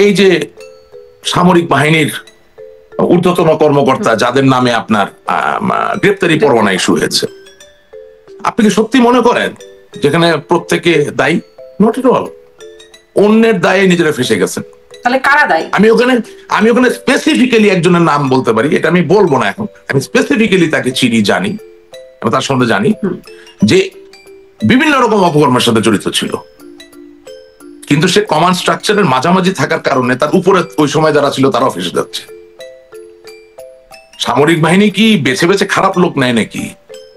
এই যে সামরিক বাহিনীর ঊর্ধ্বতন কর্মকর্তা যাদের নামে আপনার গ্রেপ্তারি পরোয়ানা ইস্যু হয়েছে, আপনি কি সত্যি মনে করেন যেখানে প্রত্যেকে দায়ী? Not at all. অন্যের দায়ে নিজেরা ফেসে গেছেন। তাহলে কারা দায়ী? আমি ওখানে স্পেসিফিক্যালি একজনের নাম বলতে পারি, এটা আমি বলবো না এখন। আমি স্পেসিফিক্যালি তাকে চিনি, জানি, তার সম্বন্ধে জানি যে বিভিন্ন রকম অপকর্মের সাথে জড়িত ছিল, কিন্তু সে কমান্ড স্ট্রাকচারের মাঝামাঝি থাকার কারণে তার উপরে ওই সময় যারা ছিল তারাও ফেসে যাচ্ছে। সামরিক বাহিনী কি বেছে বেছে খারাপ লোক নেয় নাকি?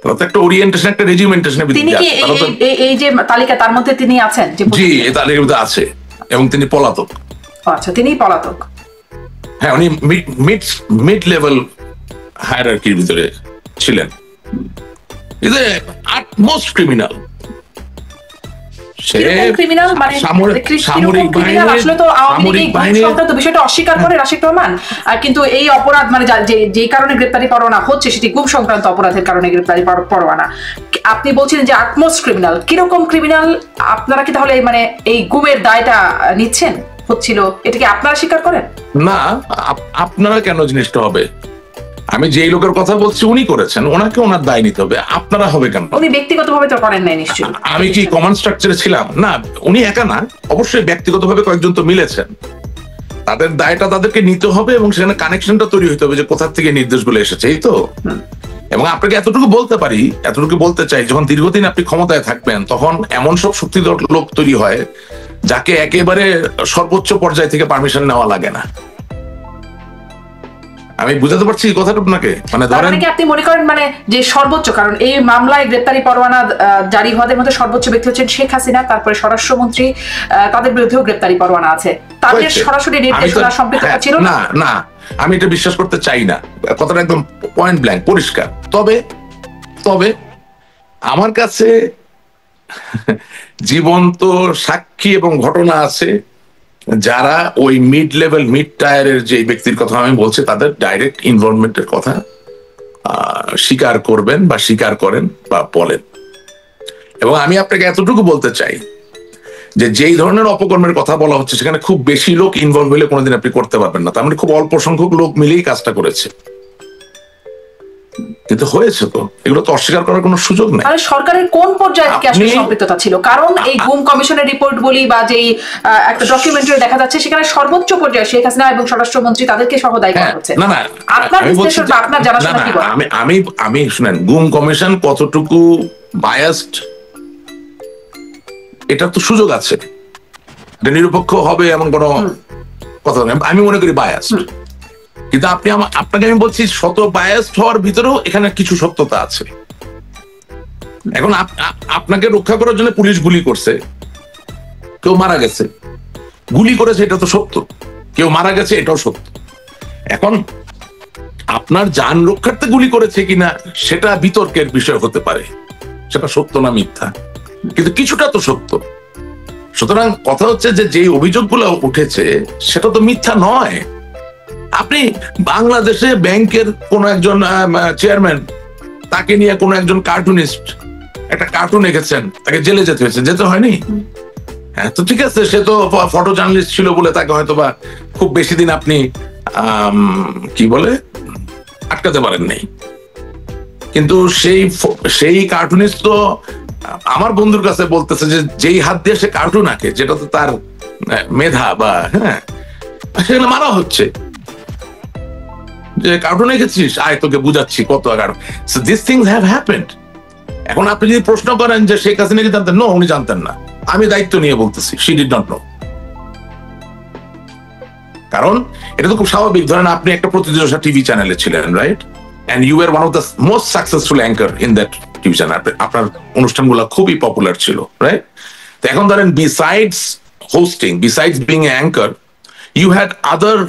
তারা তো একটা ওরিয়েন্টেশন, একটা রেজিমেন্টেশনের ভিত্তিতে। তিনি কি এই যে তালিকা তার মধ্যে তিনি আছেন? জি, এই তালিকার মধ্যে আছে, এবং তিনি পলাতক। আচ্ছা, তিনি পলাতক। হ্যাঁ, উনি মিড লেভেল হায়ারার্কির ভিতরে ছিলেন। Is a utmost criminal. অস্বীকার করে রাশিদ রহমান, কিন্তু এই অপরাধ মানে যে কারণে গ্রেপ্তারি পরোয়ানা হচ্ছে সেটি গুম সংক্রান্ত অপরাধের কারণে গ্রেপ্তারি পরোয়ানা। আপনি বলছেন যে আটমোস্ট ক্রিমিনাল। কিরকম ক্রিমিনাল? আপনারা কি তাহলে মানে এই গুমের দায়টা নিচ্ছেন হচ্ছিল, এটা কি আপনারা স্বীকার করেন? না, আপনারা কেন জিনিসটা হবে? আমি যেই লোকের কথা বলছি উনি করেছেন, ওনাকে ওনার দায় নিতে হবে। আপনারা হবে কেন? উনি ব্যক্তিগতভাবে তো করেন নাই নিশ্চয়ই। আমি কি কমান্ড স্ট্রাকচারে ছিলাম? না, উনি একা না, অবশ্যই ব্যক্তিগতভাবে কয়েকজন তো মিলেছেন। তাদের দায়টা তাদেরকে নিতে হবে, এবং সেখানে কানেকশনটা তৈরি হতে হবে যে কোথা থেকে নির্দেশগুলো এসেছে। এই তো। এবং আপনাকে এতটুকু বলতে পারি, এতটুকু বলতে চাই, যখন দীর্ঘদিন আপনি ক্ষমতায় থাকবেন তখন এমন সব শক্তিধর লোক তৈরি হয় যাকে একেবারে সর্বোচ্চ পর্যায় থেকে পারমিশন নেওয়া লাগে না। আমি বুঝাতে পারছি কথাটা আপনাকে? মানে ধরেন কি আপনি মনে করেন মানে যে সর্বোচ্চ, কারণ এই মামলায় গ্রেপ্তারি পরোয়ানা জারি হওয়ার মধ্যে সর্বোচ্চ ব্যক্তি হচ্ছেন শেখ হাসিনা, তারপরে স্বরাষ্ট্রমন্ত্রী, তাদের বিরুদ্ধেও গ্রেপ্তারি পরোয়ানা আছে। তাদের সরাসরি নির্দেশনা সম্পৃক্ততা ছিল না? না, আমি এটা বিশ্বাস করতে চাই না। কথাটা একদম পয়েন্ট ব্ল্যাঙ্ক পরিষ্কার। তবে আমার কাছে জীবন্ত সাক্ষী এবং ঘটনা আছে যারা ওই মিড লেভেল, মিড টায়ারের যে ব্যক্তির কথা আমি বলছি তাদের ডাইরেক্ট ইনভলভমেন্টের কথা স্বীকার করবেন বা স্বীকার করেন বা বলেন। এবং আমি আপনাকে এতটুকু বলতে চাই যে যেই ধরনের অপকর্মের কথা বলা হচ্ছে সেখানে খুব বেশি লোক ইনভলভ হলে কোনোদিন আপনি করতে পারবেন না। তার মানে খুব অল্প সংখ্যক লোক মিলেই কাজটা করেছে, কিন্তু হয়েছে তো। এগুলো তো অস্বীকার করার কোনো সুযোগ নেই। সরকারের কোন পর্যায়ে থেকে আসলে সম্পৃক্ততা ছিল? কারণ এই গুম কমিশনের রিপোর্ট বলি বা যেই একটা ডকুমেন্টারি দেখা যাচ্ছে সেখানে সর্বোচ্চ পর্যায়ে শেখ হাসিনা এবং স্বরাষ্ট্রমন্ত্রী তাদেরকে সহ দায়ী করা হচ্ছে। না, আপনার বিশ্লেষণ বা আপনার জানাশোনা কি বলে? আমি শুনেন, গুম কমিশন কতটুকু বায়াসড এটা তো সুযোগ আছে, নিরপেক্ষ হবে এমন কোনো কথা নেই। আমি মনে করি বায়াসড, কিন্তু আপনাকে আমি বলছি শত বায়াসড হওয়ার ভিতরেও এখানে কিছু সত্যতা আছে। এখন আপনাকে রক্ষা করার জন্য পুলিশ গুলি করছে, কেউ মারা গেছে। গুলি করেছে এটা তো সত্য, কেউ মারা গেছে এটাও সত্য। এখন আপনার জান রক্ষার্থে গুলি করেছে কিনা সেটা বিতর্কের বিষয় হতে পারে, সেটা সত্য না মিথ্যা, কিন্তু কিছুটা তো সত্য। সুতরাং কথা হচ্ছে যে যেই অভিযোগগুলো উঠেছে সেটা তো মিথ্যা নয়। আপনি বাংলাদেশে ব্যাংকের কোন একজন চেয়ারম্যান, তাকে নিয়ে কোন একজন কার্টুনিস্ট একটা কার্টুন এঁকেছেন, তাকে জেলে যেতে হয়েছে, যেতে হয়নি? হ্যাঁ, তো ঠিক আছে, সে তো ফটো জার্নালিস্ট ছিল বলে তাকে হয়তো বা খুব বেশি দিন আপনি কি বলে আটকাতে পারেন নাই। কিন্তু সেই কার্টুনিস্ট তো আমার বন্ধুর কাছে বলতেছে যে যেই হাত দিয়ে সে কার্টুন আঁকে, যেটা তো তার মেধা বা সেগুলো মারা হচ্ছে। যে কার্টুন এঁকেছিস, আয় তোকে বুঝাচ্ছি কত cartoon. So this things have happened. এখন আপনি যদি প্রশ্ন করেন যে শেখ হাসিনা কি জানতেন? নো, উনি জানতেন না। আমি দায়িত্ব নিয়ে বলতেছি, শি ডিড নট নো। কারণ এটা তো খুব স্বাভাবিক। ধরেন আপনি একটা প্রতিদিন টিভি চ্যানেলে ছিলেন, right? And you are one of the most successful anchor in that TV channel. আপনার অনুষ্ঠানগুলো খুবই পপুলার ছিল, রাইট? তো এখন ধরেন besides hosting, besides being anchor, you had other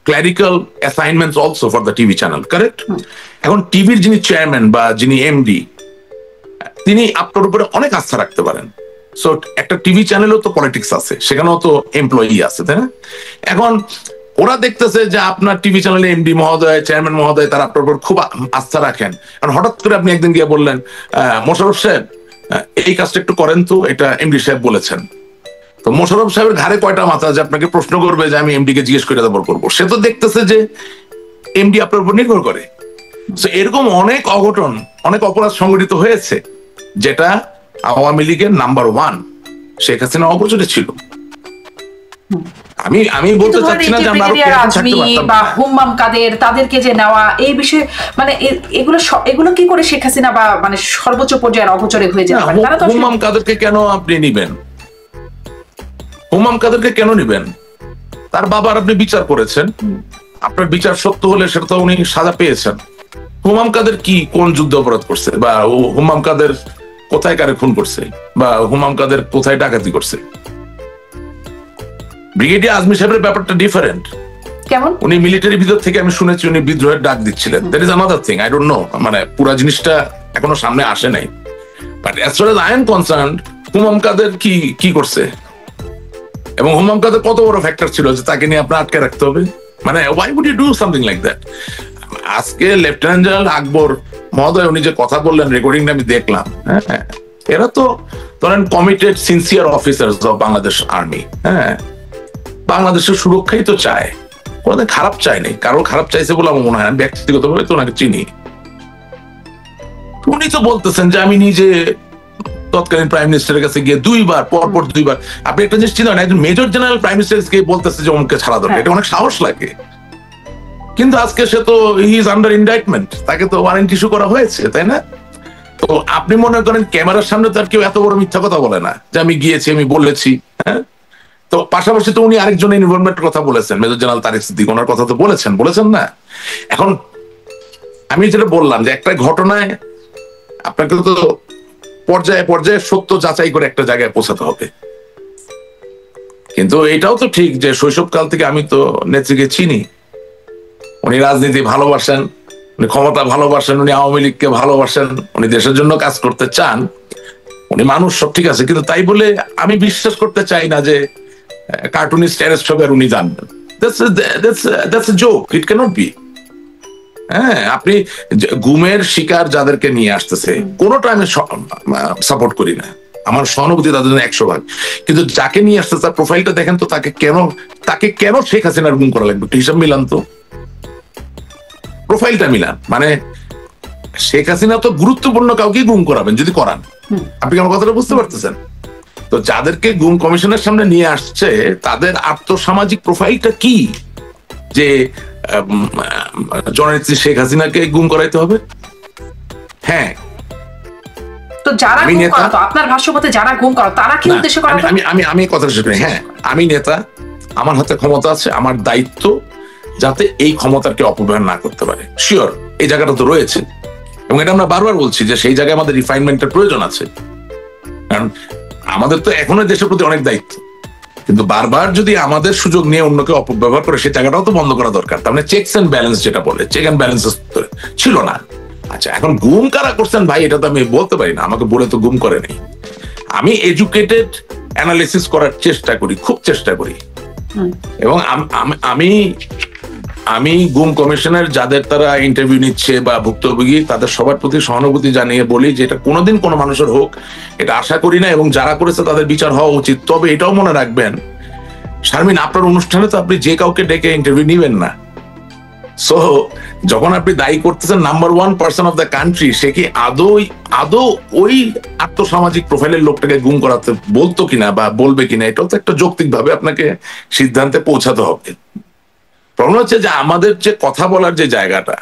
clerical assignments also for the TV channel, correct? এখন টিভির যিনি চেয়ারম্যান বা যিনি এমডি, তিনি আপনার উপরে অনেক আস্থা রাখতে পারেন। সো একটা টিভি চ্যানেলও তো পলিটিক্স আছে, সেখানেও তো এমপ্লয়ি আছে, তাই না? এখন ওরা দেখতেছে যে আপনার টিভি চ্যানেলে এমডি মহোদয়, চেয়ারম্যান মহোদয় তারা আপনার উপর খুব আস্থা রাখেন। কারণ হঠাৎ করে আপনি একদিন গিয়ে বললেন, মোশাররফ সাহেব এই কাজটা একটু করেন তো, এটা এমডি সাহেব বলেছেন। তো মোশাররফ সাহেবের ঘাড়ে কয়টা মাথা যে আপনাকে প্রশ্ন করবে যে আমি এমডি কে জিজ্ঞেস করে তারপর করবো? সে তো দেখতেছে যে এমডি আপনার উপর নির্ভর করে। এরকম অনেক অঘটন, অনেক অপরাধ সংঘটিত হয়েছে যেটা আওয়ামী লীগের নাম্বার 1 শেখ হাসিনা অপরচুনিটি ছিল। আমি বলতে চাচ্ছি না যে আমরা বা হুম্মাম কাদের তাদেরকে যে নেওয়া এই বিষয়ে মানে এগুলো কি করে শেখ হাসিনা বা মানে সর্বোচ্চ পর্যায়ের অগোচরে হয়ে যেতে পারে? হুম্মাম কাদেরকে কেন আপনি নিবেন? হুম্মাম কাদেরকে কেন নিবেন? তার বাবার আপনি বিচার করেছেন, আপনার বিচার সত্য হলে সেটা তো উনি সাজা পেয়েছেন। হুম্মাম কাদের কি কোন যুদ্ধ অপরাধ করছে, বা হুম্মাম কাদের কোথায় কারে খুন করছে, বা হুম্মাম কাদের কোথায় ডাকাতি করছে? ব্রিগেডিয়ার আজমি সাহেবের ব্যাপারটা ডিফারেন্ট। কেমন? উনি মিলিটারি ভিতর থেকে আমি শুনেছি উনি বিদ্রোহের ডাক দিচ্ছিলেন। That is another thing, I don't know, মানে পুরো জিনিসটা এখনো সামনে আসে নাই। But as far as I am concerned, Hummam Quader কি করছে এবং হুম্মাম কাদের কত বড় ফ্যাক্টর ছিল যে তাকে নিয়ে আপনার আটকে রাখতে হবে? মানে why would you do something like that? আজকে লেফটেন্যান্ট জেনারেল আকবর মহোদয় উনি যে কথা বললেন, রেকর্ডিংটা আমি দেখলাম, হ্যাঁ, এরা তো ধরেন committed sincere officers of Bangladesh army. হ্যাঁ, বাংলাদেশের সুরক্ষাই তো চায়, কোনোদিন খারাপ চায় নাই, কারো খারাপ চাইছে বলে আমার মনে হয়। আমি ব্যক্তিগতভাবে তো ওনাকে চিনি। উনি তো বলতেছেন যে আমি নিজে তৎকালীন প্রাইম মিনিস্টারের কাছে গিয়ে পরপর দুইবার, আপনি একটা জিনিস চিনেন, একজন মেজর জেনারেল প্রাইম মিনিস্টার গিয়ে বলতেছে যে অমুককে ছাড়া দরকার, এটা অনেক সাহস লাগে। কিন্তু আজকে সে তো হি ইজ আন্ডার ইন্ডাইটমেন্ট, তাকে তো ওয়ারেন্ট ইস্যু করা হয়েছে, তাই না? তো আপনি মনে করেন ক্যামেরার সামনে তো আর কেউ এত বড় মিথ্যা কথা বলে না যে আমি গিয়েছি, আমি বলেছি। হ্যাঁ, তো পাশাপাশি তো উনি আরেকজনের ইনভলভমেন্টের কথা বলেছেন, মেজর জেনারেল তারেক সিদ্দিক, ওনার কথা তো বলেছেন না? এখন আমি যেটা বললাম যে একটা ঘটনায় আপনাকে তো পর্যায়ে পর্যায়ে সত্য যাচাই করে একটা জায়গায় পৌঁছাতে হবে। কিন্তু এটাও তো ঠিক যে শৈশবকাল থেকে আমি তো নেত্রীকে চিনি, উনি রাজনীতি ভালোবাসেন, উনি ক্ষমতা ভালোবাসেন, উনি আওয়ামী লীগকে ভালোবাসেন, উনি দেশের জন্য কাজ করতে চান, উনি মানুষ, সব ঠিক আছে। কিন্তু তাই বলে আমি বিশ্বাস করতে চাই না যে কার্টুনিস্ট অ্যারেস্ট হবে আর উনি জানবেন। That's a joke, it can't be. হ্যাঁ, আপনি গুমের শিকার যাদেরকে নিয়ে আসতেছে কোনোটা আমি সাপোর্ট করি না, আমার সহানুভূতি তাদের জন্য 100%। কিন্তু যাকে নিয়ে আসতেছে তার প্রোফাইলটা দেখেন তো, তাকে কেন শেখ হাসিনার গুম করা লাগবে? একটু হিসাব মিলান তো, প্রোফাইলটা মিলান। মানে শেখ হাসিনা তো গুরুত্বপূর্ণ কাউকে গুম করাবেন যদি করান। আপনি আমার কথাটা বুঝতে পারতেছেন? তো যাদেরকে গুম কমিশনের সামনে নিয়ে আসছে তাদের আর্থসামাজিক প্রোফাইলটা কি যে জননেত্রী শেখ হাসিনাকে গুম করাইতে হবে? হ্যাঁ, তো যারা গুম করা, তো আপনার ভাষ্যমতে যারা গুম করা তারা কি উদ্দেশ্য করা? আমি কথা শেষ করি। হ্যাঁ, আমি নেতা, আমার হাতে ক্ষমতা আছে, আমার দায়িত্ব যাতে এই ক্ষমতাকে অপব্যবহার না করতে পারে। শিওর, এই জায়গাটা তো রয়েছে এবং এটা আমরা বারবার বলছি যে সেই জায়গায় আমাদের রিফাইনমেন্টের প্রয়োজন আছে। কারণ আমাদের তো এখনো দেশের প্রতি অনেক দায়িত্ব, কিন্তু বারবার যদি আমাদের সুযোগ নিয়ে অন্যকে অপব্যবহার করে, সেই জায়গাটাও তো বন্ধ করা দরকার। তার মানে চেকস এন্ড ব্যালেন্স, যেটা বলে চেক এন্ড ব্যালেন্স ছিল না। আচ্ছা, এখন গুম কারা করছেন ভাই, এটা তো আমি বলতে পারি না, আমাকে বলে তো গুম করে নেই। আমি এডুকেটেড অ্যানালিসিস করার চেষ্টা করি, খুব চেষ্টা করি, এবং আমি গুম কমিশনের যাদের তারা ইন্টারভিউ নিচ্ছে বা ভুক্তভোগী তাদের সবার প্রতি সহানুভূতি জানিয়ে বলি যে এটা কোনোদিন কোনো মানুষের হোক এটা আশা করি না, এবং যারা করেছে তাদের বিচার হওয়া উচিত। তবে এটাও মনে রাখবেন শারমিন, আপনার অনুষ্ঠানে তো আপনি যে কাউকে ডেকে ইন্টারভিউ নিবেন না। সো যখন আপনি দায়ী করতেছেন number 1 person of the country, সে কি আদৌ ওই আর্থসামাজিক প্রোফাইলের লোকটাকে গুম করাতে বলতো কিনা বা বলবে কিনা, এটাও তো একটা যৌক্তিক ভাবে আপনাকে সিদ্ধান্তে পৌঁছাতে হবে। প্রবলেম হচ্ছে যে আমাদের যে কথা বলার যে জায়গাটা,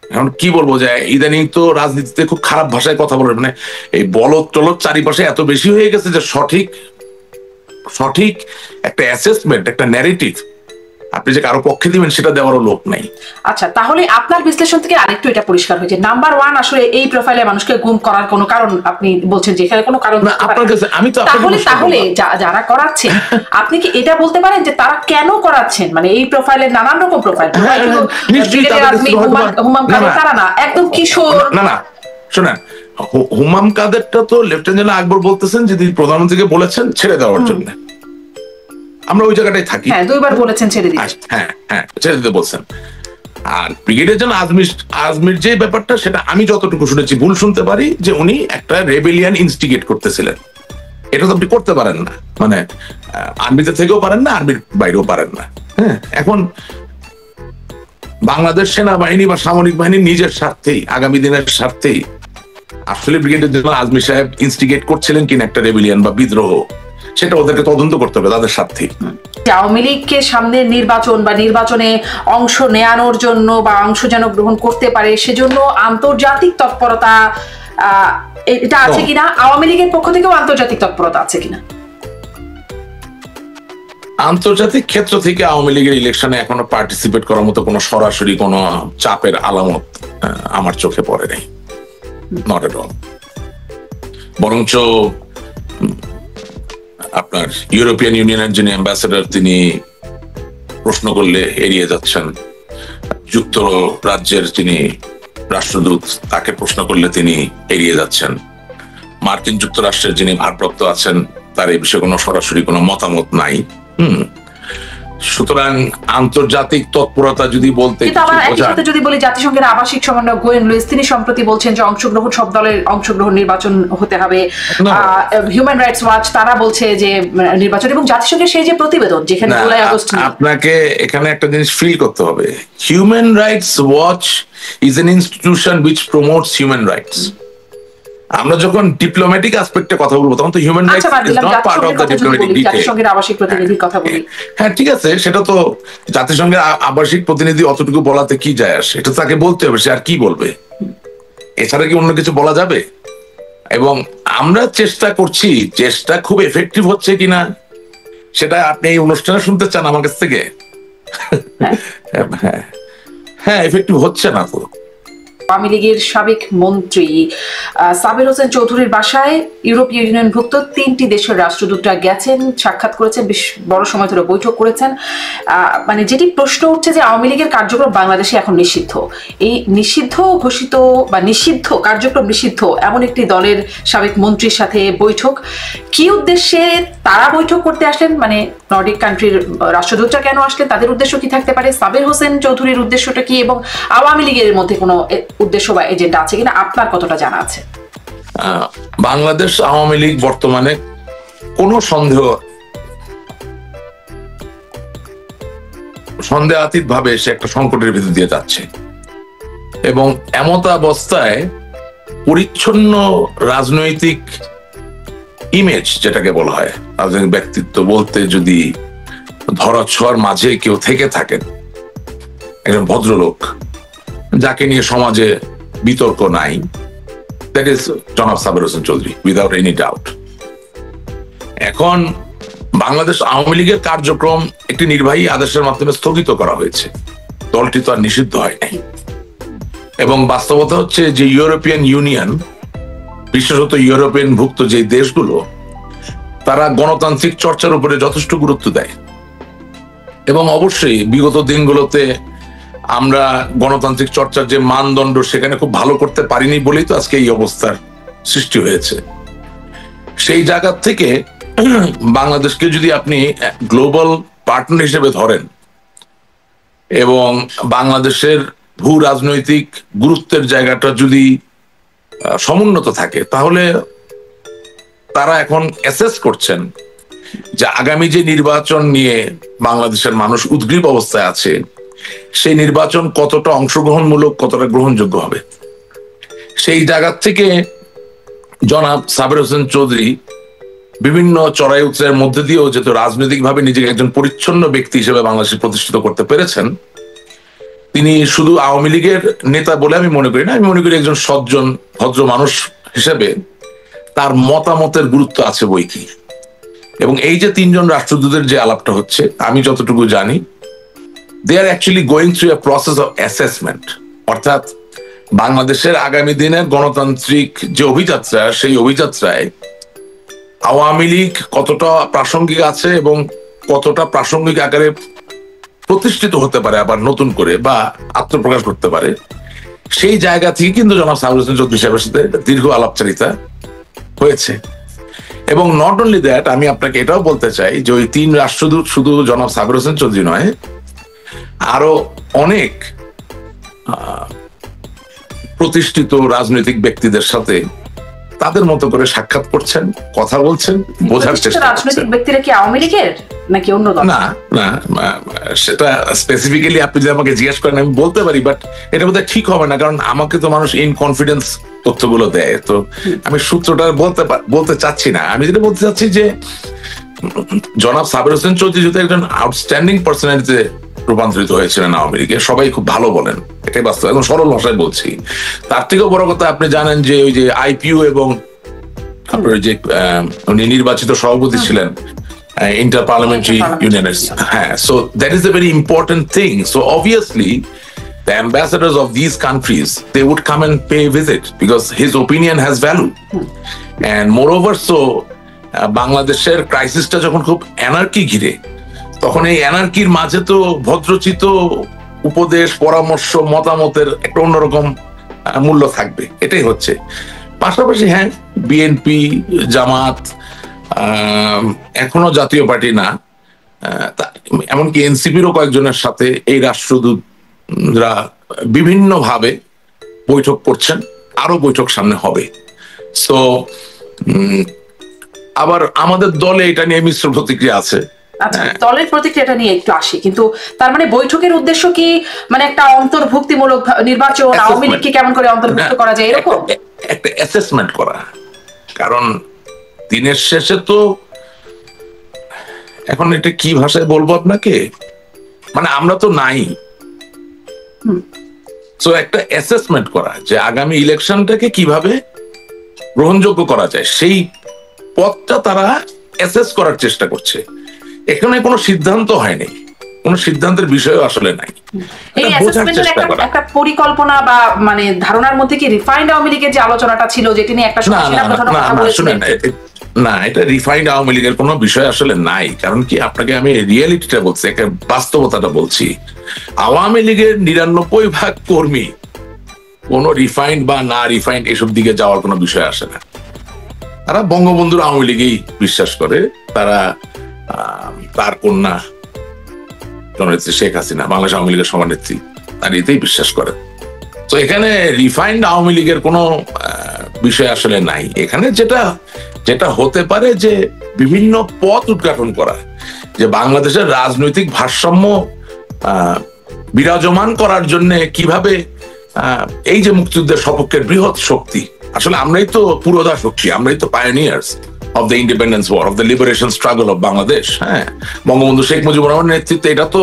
এখন কি বলবো, যে ইদানিং তো রাজনীতিতে খুব খারাপ ভাষায় কথা বলে, মানে এই বলদ টলদ চারিপাশে এত বেশি হয়ে গেছে যে সঠিক একটা অ্যাসেসমেন্ট, একটা ন্যারেটিভ আপনি যে কারো পক্ষে দিবেন সেটা দেওয়ারও লোক নাই। আচ্ছা, তাহলে আপনার বিশ্লেষণ থেকে আরেকটু এটা পরিষ্কার হয়েছে, নাম্বার 1 আসলে এই প্রোফাইলে মানুষকে গুম করার কোনো কারণ আপনি বলছেন যে এখানে কোনো কারণ না আপনার কাছে। আমি তো তাহলে যারা করাচ্ছেন আপনি কি এটা বলতে পারেন যে তারা কেন করাচ্ছেন? মানে এই প্রোফাইলে নানান রকম প্রোফাইল, হুমাম কাদের তারা না, একদম কিশোর না শোনেন, হুমাম কাদেরটা তো লেফটেন্যান্ট জেনারেল আকবর বলতেছেন যদি প্রধানমন্ত্রীকে বলেছেন ছেড়ে দেওয়ার জন্য, আমরা ওই জায়গাটাই থাকি। হ্যাঁ, 2 বার বলেছেন ছেড়ে দিতে। হ্যাঁ, ছেড়ে দিতে বলছেন। আর ব্রিগেডিয়ার জেনারেল আজমির যে ব্যাপারটা, সেটা আমি যতটুকু শুনেছি, ভুল শুনতে পারি, যে উনি একটা রেবেলিয়ান ইনস্টিগেট করতেছিলেন। এটা তো আপনি করতে পারেন না, মানে আর্মিতে থেকেও পারেন না, আর্মির বাইরেও পারেন না। হ্যাঁ, এখন বাংলাদেশ সেনাবাহিনী বা সামরিক বাহিনী নিজের স্বার্থেই, আগামী দিনের স্বার্থেই আসলে ব্রিগেডিয়ার জেনারেল আজমি সাহেব ইনস্টিগেট করছিলেন কিনা একটা রেবেলিয়ন বা বিদ্রোহ, সেটা ওদেরকে তদন্ত করতে হবে তাদের স্বার্থেই। আওয়ামী লীগকে সামনে নির্বাচন বা নির্বাচনে অংশ নেয়ানোর জন্য বা অংশ যেন গ্রহণ করতে পারে সেজন্য আন্তর্জাতিক তৎপরতা এটা আছে কিনা, আওয়ামী লীগের পক্ষ থেকেও আন্তর্জাতিক তৎপরতা আছে কিনা? আন্তর্জাতিক ক্ষেত্র থেকে আওয়ামী লীগের ইলেকশনে এখনো পার্টিসিপেট করার মতো কোনো সরাসরি কোনো চাপের আলামত আমার চোখে পড়ে নাই, নট এট অল। বরঞ্চ আপনার ইউরোপিয়ান ইউনিয়নের যিনি অ্যাম্বাসেডর তিনি প্রশ্ন করলে এড়িয়ে যাচ্ছেন, যুক্তরাজ্যের যিনি রাষ্ট্রদূত তাকে প্রশ্ন করলে তিনি এড়িয়ে যাচ্ছেন, মার্কিন যুক্তরাষ্ট্রের যিনি ভারপ্রাপ্ত আছেন তার এই বিষয়ে কোনো সরাসরি কোনো মতামত নাই। সুতরাং আন্তর্জাতিক তৎপরতা যদি বলতে, যদি বলি জাতিসংঘের আবাসিক সমন্বয়ক গোয়েন লুইস তিনি সম্প্রতি বলছেন যে অংশগ্রহণ, সব দলের অংশগ্রহণ, নির্বাচন হতে হবে। হিউম্যান রাইটস ওয়াচ তারা বলছে যে নির্বাচন, এবং জাতিসংঘের সেই যে প্রতিবেদন যেখানে জুলাই আগস্ট, আপনাকে এখানে একটা জিনিস ফিল করতে হবে, human rights watch is an institution which promotes human rights. আমরা যখন ডিপ্লোম্যাটিক অ্যাসপেক্টে কথা বলবো তখন তো human rights is not part of the diplomatic detail. জাতিসংঘের আবাসিক প্রতিনিধির কথা বলি, হ্যাঁ ঠিক আছে, সেটা তো জাতিসংঘের আবাসিক প্রতিনিধি অতটুকু বলাতে কি যায় আসে, এটা তাকে বলতে হবে, সে আর কি বলবে, এছাড়া কি অন্য কিছু বলা যাবে? এবং আমরা চেষ্টা করছি, চেষ্টা খুব এফেক্টিভ হচ্ছে কিনা সেটা আপনি এই অনুষ্ঠানে শুনতে চান আমার কাছ থেকে? হ্যাঁ, এফেক্টিভ হচ্ছে না তো। আওয়ামী লীগের সাবেক মন্ত্রী সাবের হোসেন চৌধুরীর বাসায় ইউরোপীয় ইউনিয়নভুক্ত 3টি দেশের রাষ্ট্রদূতরা গেছেন, সাক্ষাৎ করেছেন, বেশ বড় সময় ধরে বৈঠক করেছেন। মানে যেটি প্রশ্ন উঠছে যে আওয়ামী লীগের কার্যক্রম বাংলাদেশে এখন নিষিদ্ধ, এই নিষিদ্ধ ঘোষিত বা নিষিদ্ধ কার্যক্রম নিষিদ্ধ এমন একটি দলের সাবেক মন্ত্রীর সাথে বৈঠক, কি উদ্দেশ্যে তারা বৈঠক করতে আসলেন? মানে নর্ডিক কান্ট্রির রাষ্ট্রদূতরা কেন আসলেন, তাদের উদ্দেশ্য কি থাকতে পারে, সাবের হোসেন চৌধুরীর উদ্দেশ্যটা কি, এবং আওয়ামী লীগের মধ্যে কোনো উদ্দেশ্য বা এজেন্ডা আছে কিনা আপনার কতটা জানা আছে? বাংলাদেশ আওয়ামী লীগ বর্তমানে কোনো সন্দেহাতীত ভাবে সে একটা সংকটের ভিতর দিয়ে যাচ্ছে, এবং এমত অবস্থায় পরিচ্ছন্ন রাজনৈতিক ইমেজ যেটাকে বলা হয়, রাজনৈতিক ব্যক্তিত্ব বলতে যদি ধরাছোঁয়ার মাঝে কেউ থেকে থাকেন, একজন ভদ্রলোক যাকে নিয়ে সমাজে বিতর্ক নাই, দ্যাট ইজ জনাব Saber Hossain Chowdhury, without any doubt. এখন বাংলাদেশ আওয়ামী লীগের কার্যক্রম একটি নির্বাহী আদেশের মাধ্যমে স্থগিত করা হয়েছে, দলটি তো আর নিষিদ্ধ হয় নাই। এবং বাস্তবতা হচ্ছে যে ইউরোপিয়ান ইউনিয়ন, বিশেষত ইউরোপিয়ান ভুক্ত যে দেশগুলো, তারা গণতান্ত্রিক চর্চার উপরে যথেষ্ট গুরুত্ব দেয়, এবং অবশ্যই বিগত দিনগুলোতে আমরা গণতান্ত্রিক চর্চার যে মানদণ্ড সেখানে খুব ভালো করতে পারিনি বলেই তো আজকে এই অবস্থার সৃষ্টি হয়েছে। সেই জায়গা থেকে বাংলাদেশকে যদি আপনি গ্লোবাল পার্টনার হিসেবে ধরেন এবং বাংলাদেশের ভূ রাজনৈতিক গুরুত্বের জায়গাটা যদি সমুন্নত থাকে, তাহলে তারা এখন অ্যাসেস করছেন যে আগামী যে নির্বাচন নিয়ে বাংলাদেশের মানুষ উদ্গ্রীব অবস্থায় আছে, সেই নির্বাচন কতটা অংশগ্রহণমূলক, কতটা গ্রহণযোগ্য হবে। সেই জায়গা থেকে জনাব সাবের হোসেন চৌধুরী বিভিন্ন চড়াই উতরাইয়ের মধ্যে দিয়েও যেহেতু রাজনৈতিকভাবে নিজেকে একজন পরিচ্ছন্ন ব্যক্তি হিসেবে বাংলাদেশে প্রতিষ্ঠিত করতে পেরেছেন, তিনি শুধু আওয়ামী লীগের নেতা বলে আমি মনে করি না, আমি মনে করি একজন সজ্জন ভদ্র মানুষ হিসেবে তার মতামতের গুরুত্ব আছে বই কি। এবং এই যে 3 জন রাষ্ট্রদূতের যে আলাপটা হচ্ছে, আমি যতটুকু জানি they are actually going through a process of assessment, অর্থাৎ বাংলাদেশের আগামী দিনের গণতান্ত্রিক যে অভিযাত্রা, সেই অভিযাত্রায় আওয়ামী লীগ কতটা প্রাসঙ্গিক আছে এবং কতটা প্রাসঙ্গিক আকারে প্রতিষ্ঠিত হতে পারে আবার নতুন করে বা আত্মপ্রকাশ করতে পারে, সেই জায়গা থেকে কিন্তু জনাব সাবের হোসেন চৌধুরী সাহেবের সাথে দীর্ঘ আলাপচারিতা হয়েছে। এবং নট অনলি দ্যাট, আমি আপনাকে এটাও বলতে চাই যে ওই 3 রাষ্ট্রদূত শুধু জনাব সাবের হোসেন চৌধুরী নয়, আরো অনেক প্রতিষ্ঠিত রাজনৈতিক ব্যক্তিদের সাথে তাদের মতো করে সাক্ষাৎ করছেন, কথা বলছেন, বোঝার চেষ্টা করছেন। রাজনৈতিক ব্যক্তিরা কি আওয়ামী লীগের নাকি অন্য দল? না না, সেটা স্পেসিফিক্যালি আপনি যদি আমাকে জিজ্ঞেস করেন আমি বলতে পারি, বাট এটা বোধহয় ঠিক হবে না, কারণ আমাকে তো মানুষ ইন কনফিডেন্স তথ্যগুলো দেয়, তো আমি সূত্রটা বলতে চাচ্ছি না। আমি যেটা বলতে চাচ্ছি যে জনাব সাবের হোসেন চৌধুরী যদি একজন আউটস্ট্যান্ডিং পার্সোনালিটিতে রূপান্তরিত হয়েছিলেন আওয়ামী লীগে, সবাই খুব ভালো বলেন, এটাই বাস্তব, একদম সরল ভাষায় বলছি। তার থেকেও বড় কথা, আপনি জানেন যে ওই যে আইপিইউ এবং আপনার যে উনি নির্বাচিত সভাপতি ছিলেন ইন্টার পার্লামেন্টারি ইউনিয়নের, হ্যাঁ, so that is a very important thing. So obviously the ambassadors of these countries, they would come and pay a visit because his opinion has value. And moreover, so বাংলাদেশের ক্রাইসিসটা যখন খুব anarchy ঘিরে, তখন এই অ্যানার্কির মাঝে তো ভদ্রচিত উপদেশ, পরামর্শ, মতামতের একটা অন্যরকম মূল্য থাকবে, এটাই হচ্ছে। পাশাপাশি হ্যাঁ, বিএনপি, জামাত, এখনো জাতীয় পার্টি না, এমনকি এনসিপিরও কয়েকজনের সাথে এই রাষ্ট্রদূতরা বিভিন্ন ভাবে বৈঠক করছেন, আরো বৈঠক সামনে হবে। সো আবার আমাদের দলে এটা নিয়ে মিশ্র প্রতিক্রিয়া আছে। আচ্ছা, দলের প্রতিক্রিয়াটা নিয়ে একটু আসি, কিন্তু তার মানে বৈঠকের উদ্দেশ্য কি মানে একটা অন্তর্ভুক্তিমূলক নির্বাচন, আওয়ামী লীগকে কেমন করে অন্তর্ভুক্ত করা যায় এরকম একটা অ্যাসেসমেন্ট করা? কারণ দিনের শেষে তো এখন এটা কি ভাষায় বলবো আপনাকে, মানে আমরা তো নাই, সো একটা অ্যাসেসমেন্ট করা যে আগামী ইলেকশনটাকে কিভাবে গ্রহণযোগ্য করা যায়, সেই পথটা তারা অ্যাসেস করার চেষ্টা করছে। এখানে কোনো সিদ্ধান্ত হয়নি, কোনো সিদ্ধান্তের বিষয় আসলে নাই। এই অ্যাসেসমেন্টের একটা পরিকল্পনা বা মানে ধারণার মধ্যে কি রিফাইন্ড আওয়ামী লীগের যে আলোচনাটা ছিল, যেটি নিয়ে একটা সময় না, এটা রিফাইন্ড আওয়ামী লীগের কোনো বিষয় আসলে নাই। কারণ কি, আপনাকে আমি রিয়েলিটিটা বলছি, একটা বাস্তবতাটা বলছি। আওয়ামী লীগের ৯৯% কর্মী কোন রিফাইন্ড বা না রিফাইন্ড এসব দিকে যাওয়ার কোনো বিষয় আসে না। তারা বঙ্গবন্ধুর আওয়ামী লীগেই বিশ্বাস করে, তারা তার কন্যা জননেত্রী শেখ হাসিনা, বাংলাদেশ আওয়ামী লীগের সভানেত্রী, তার এতেই বিশ্বাস করে। তো এখানে রিফাইন্ড আওয়ামী লীগের কোনো বিষয় আসলে নাই। এখানে যেটা হতে পারে যে বিভিন্ন পথ উদ্ঘাটন করা, যে বাংলাদেশের রাজনৈতিক ভারসাম্য বিরাজমান করার জন্য কিভাবে এই যে মুক্তিযুদ্ধের সপক্ষের বৃহৎ শক্তি, আসলে আমরাই তো পুরোধা শক্তি, আমরাই তো pioneers of the independence war, of the liberation struggle of Bangladesh. হ্যাঁ, বঙ্গবন্ধু শেখ মুজিবুর রহমানের নেতৃত্বে, এটা তো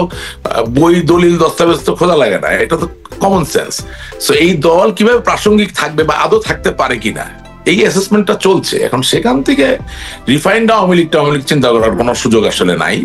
বই দলিল দস্তাবেজ তো খোঁজা লাগে না, এটা তো কমন সেন্স। সো এই দল কিভাবে প্রাসঙ্গিক থাকবে বা আদৌ থাকতে পারে কিনা, এই অ্যাসেসমেন্টটা চলছে। এখন সেখান থেকে রিফাইন্ড আওয়ামী লীগ চিন্তা করার কোনো সুযোগ আসলে নাই।